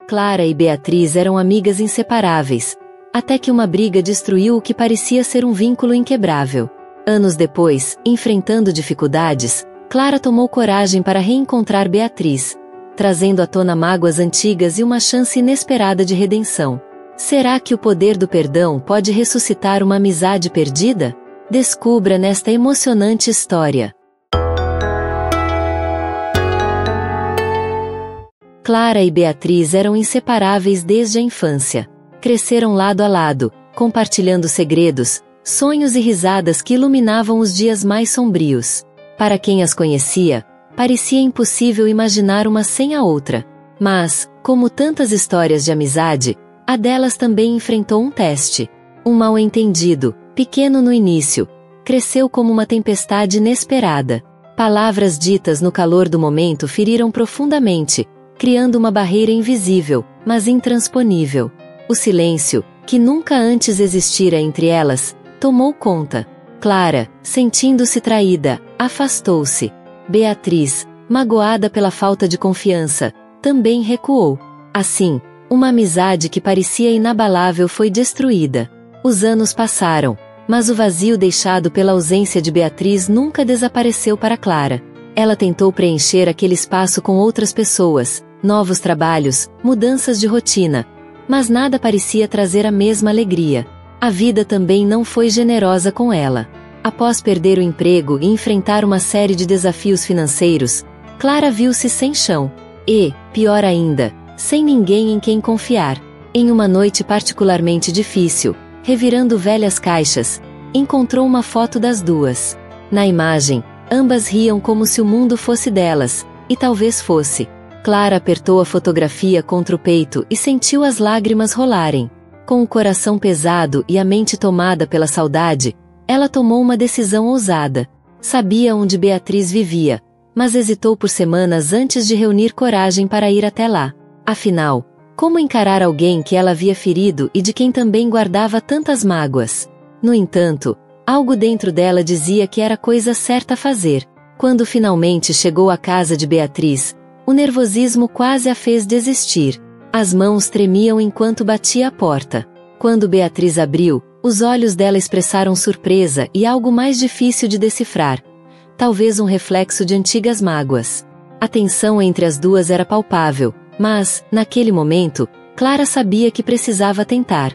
Clara e Beatriz eram amigas inseparáveis, até que uma briga destruiu o que parecia ser um vínculo inquebrável. Anos depois, enfrentando dificuldades, Clara tomou coragem para reencontrar Beatriz, trazendo à tona mágoas antigas e uma chance inesperada de redenção. Será que o poder do perdão pode ressuscitar uma amizade perdida? Descubra nesta emocionante história. Clara e Beatriz eram inseparáveis desde a infância. Cresceram lado a lado, compartilhando segredos, sonhos e risadas que iluminavam os dias mais sombrios. Para quem as conhecia, parecia impossível imaginar uma sem a outra. Mas, como tantas histórias de amizade, a delas também enfrentou um teste. Um mal-entendido, pequeno no início, cresceu como uma tempestade inesperada. Palavras ditas no calor do momento feriram profundamente, criando uma barreira invisível, mas intransponível. O silêncio, que nunca antes existira entre elas, tomou conta. Clara, sentindo-se traída, afastou-se. Beatriz, magoada pela falta de confiança, também recuou. Assim, uma amizade que parecia inabalável foi destruída. Os anos passaram, mas o vazio deixado pela ausência de Beatriz nunca desapareceu para Clara. Ela tentou preencher aquele espaço com outras pessoas, novos trabalhos, mudanças de rotina, mas nada parecia trazer a mesma alegria. A vida também não foi generosa com ela. Após perder o emprego e enfrentar uma série de desafios financeiros, Clara viu-se sem chão. E, pior ainda, sem ninguém em quem confiar. Em uma noite particularmente difícil, revirando velhas caixas, encontrou uma foto das duas. Na imagem, ambas riam como se o mundo fosse delas, e talvez fosse. Clara apertou a fotografia contra o peito e sentiu as lágrimas rolarem. Com o coração pesado e a mente tomada pela saudade, ela tomou uma decisão ousada. Sabia onde Beatriz vivia, mas hesitou por semanas antes de reunir coragem para ir até lá. Afinal, como encarar alguém que ela havia ferido e de quem também guardava tantas mágoas? No entanto, algo dentro dela dizia que era a coisa certa a fazer. Quando finalmente chegou à casa de Beatriz, o nervosismo quase a fez desistir. As mãos tremiam enquanto batia a porta. Quando Beatriz abriu, os olhos dela expressaram surpresa e algo mais difícil de decifrar. Talvez um reflexo de antigas mágoas. A tensão entre as duas era palpável, mas, naquele momento, Clara sabia que precisava tentar.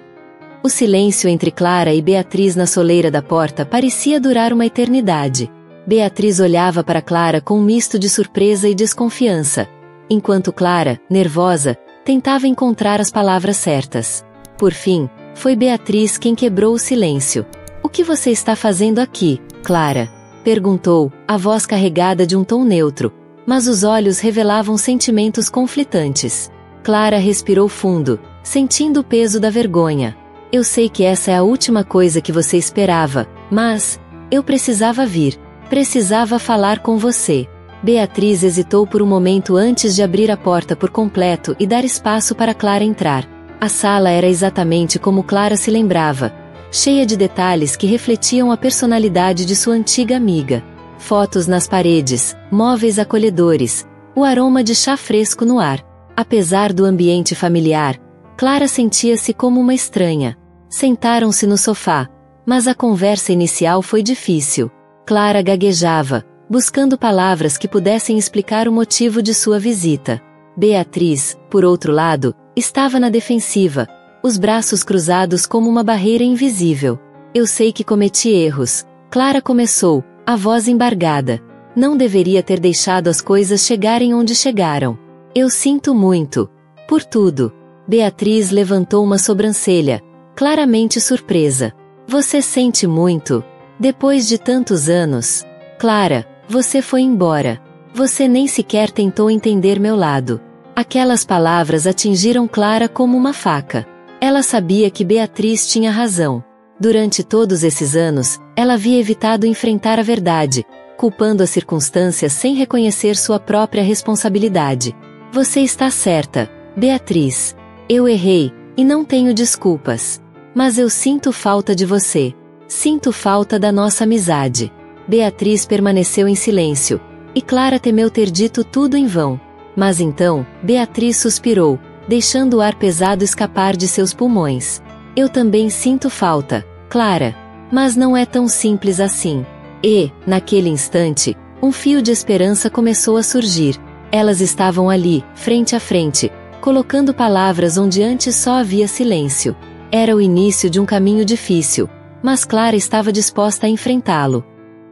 O silêncio entre Clara e Beatriz na soleira da porta parecia durar uma eternidade. Beatriz olhava para Clara com um misto de surpresa e desconfiança, enquanto Clara, nervosa, tentava encontrar as palavras certas. Por fim, foi Beatriz quem quebrou o silêncio. "O que você está fazendo aqui, Clara?" perguntou, a voz carregada de um tom neutro, mas os olhos revelavam sentimentos conflitantes. Clara respirou fundo, sentindo o peso da vergonha. "Eu sei que essa é a última coisa que você esperava, mas eu precisava vir. Precisava falar com você." Beatriz hesitou por um momento antes de abrir a porta por completo e dar espaço para Clara entrar. A sala era exatamente como Clara se lembrava, cheia de detalhes que refletiam a personalidade de sua antiga amiga. Fotos nas paredes, móveis acolhedores, o aroma de chá fresco no ar. Apesar do ambiente familiar, Clara sentia-se como uma estranha. Sentaram-se no sofá, mas a conversa inicial foi difícil. Clara gaguejava, buscando palavras que pudessem explicar o motivo de sua visita. Beatriz, por outro lado, estava na defensiva, os braços cruzados como uma barreira invisível. "Eu sei que cometi erros", Clara começou, a voz embargada. "Não deveria ter deixado as coisas chegarem onde chegaram. Eu sinto muito. Por tudo." Beatriz levantou uma sobrancelha, claramente surpresa. "Você sente muito? Depois de tantos anos? Clara, você foi embora. Você nem sequer tentou entender meu lado." Aquelas palavras atingiram Clara como uma faca. Ela sabia que Beatriz tinha razão. Durante todos esses anos, ela havia evitado enfrentar a verdade, culpando as circunstâncias sem reconhecer sua própria responsabilidade. "Você está certa, Beatriz. Eu errei, e não tenho desculpas. Mas eu sinto falta de você. Sinto falta da nossa amizade." Beatriz permaneceu em silêncio, e Clara temeu ter dito tudo em vão. Mas então, Beatriz suspirou, deixando o ar pesado escapar de seus pulmões. Eu também sinto falta, Clara. Mas não é tão simples assim. E, naquele instante, um fio de esperança começou a surgir. Elas estavam ali, frente a frente, colocando palavras onde antes só havia silêncio. Era o início de um caminho difícil, mas Clara estava disposta a enfrentá-lo.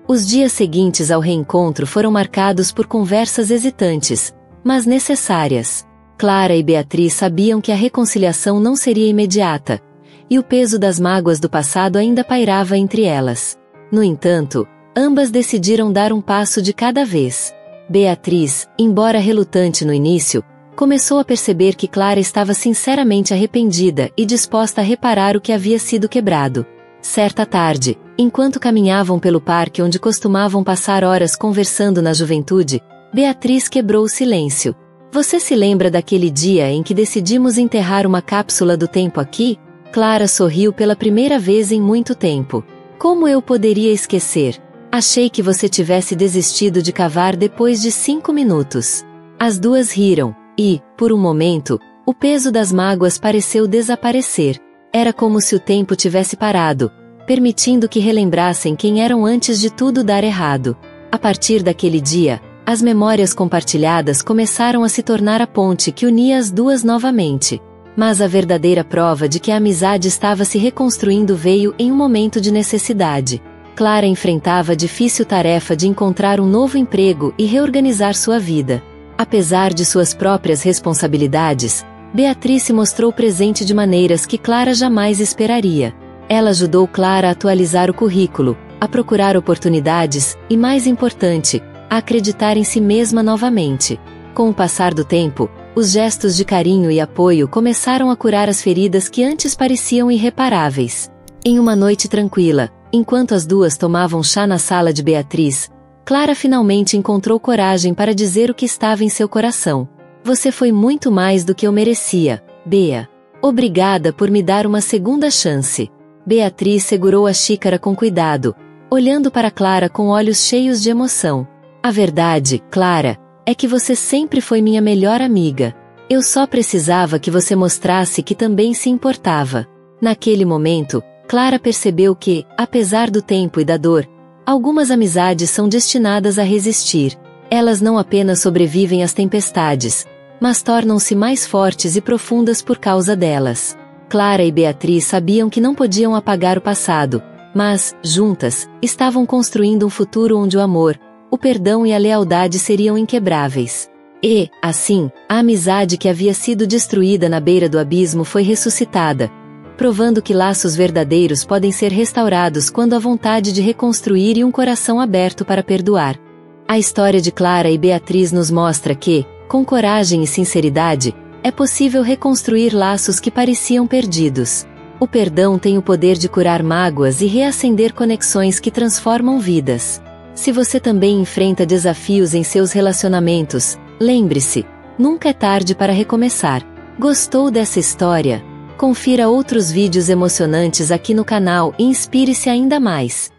Os dias seguintes ao reencontro foram marcados por conversas hesitantes, mas necessárias. Clara e Beatriz sabiam que a reconciliação não seria imediata, e o peso das mágoas do passado ainda pairava entre elas. No entanto, ambas decidiram dar um passo de cada vez. Beatriz, embora relutante no início, começou a perceber que Clara estava sinceramente arrependida e disposta a reparar o que havia sido quebrado. Certa tarde, enquanto caminhavam pelo parque onde costumavam passar horas conversando na juventude, Beatriz quebrou o silêncio. Você se lembra daquele dia em que decidimos enterrar uma cápsula do tempo aqui? Clara sorriu pela primeira vez em muito tempo. Como eu poderia esquecer? Achei que você tivesse desistido de cavar depois de 5 minutos. As duas riram, e, por um momento, o peso das mágoas pareceu desaparecer. Era como se o tempo tivesse parado, permitindo que relembrassem quem eram antes de tudo dar errado. A partir daquele dia, as memórias compartilhadas começaram a se tornar a ponte que unia as duas novamente. Mas a verdadeira prova de que a amizade estava se reconstruindo veio em um momento de necessidade. Clara enfrentava a difícil tarefa de encontrar um novo emprego e reorganizar sua vida. Apesar de suas próprias responsabilidades, Beatriz se mostrou presente de maneiras que Clara jamais esperaria. Ela ajudou Clara a atualizar o currículo, a procurar oportunidades e, mais importante, a acreditar em si mesma novamente. Com o passar do tempo, os gestos de carinho e apoio começaram a curar as feridas que antes pareciam irreparáveis. Em uma noite tranquila, enquanto as duas tomavam chá na sala de Beatriz, Clara finalmente encontrou coragem para dizer o que estava em seu coração. Você foi muito mais do que eu merecia, Bea. Obrigada por me dar uma segunda chance. Beatriz segurou a xícara com cuidado, olhando para Clara com olhos cheios de emoção. A verdade, Clara, é que você sempre foi minha melhor amiga. Eu só precisava que você mostrasse que também se importava. Naquele momento, Clara percebeu que, apesar do tempo e da dor, algumas amizades são destinadas a resistir. Elas não apenas sobrevivem às tempestades, mas tornam-se mais fortes e profundas por causa delas. Clara e Beatriz sabiam que não podiam apagar o passado, mas, juntas, estavam construindo um futuro onde o amor, o perdão e a lealdade seriam inquebráveis. E, assim, a amizade que havia sido destruída na beira do abismo foi ressuscitada, provando que laços verdadeiros podem ser restaurados quando há vontade de reconstruir e um coração aberto para perdoar. A história de Clara e Beatriz nos mostra que, com coragem e sinceridade, é possível reconstruir laços que pareciam perdidos. O perdão tem o poder de curar mágoas e reacender conexões que transformam vidas. Se você também enfrenta desafios em seus relacionamentos, lembre-se, nunca é tarde para recomeçar. Gostou dessa história? Confira outros vídeos emocionantes aqui no canal e inspire-se ainda mais.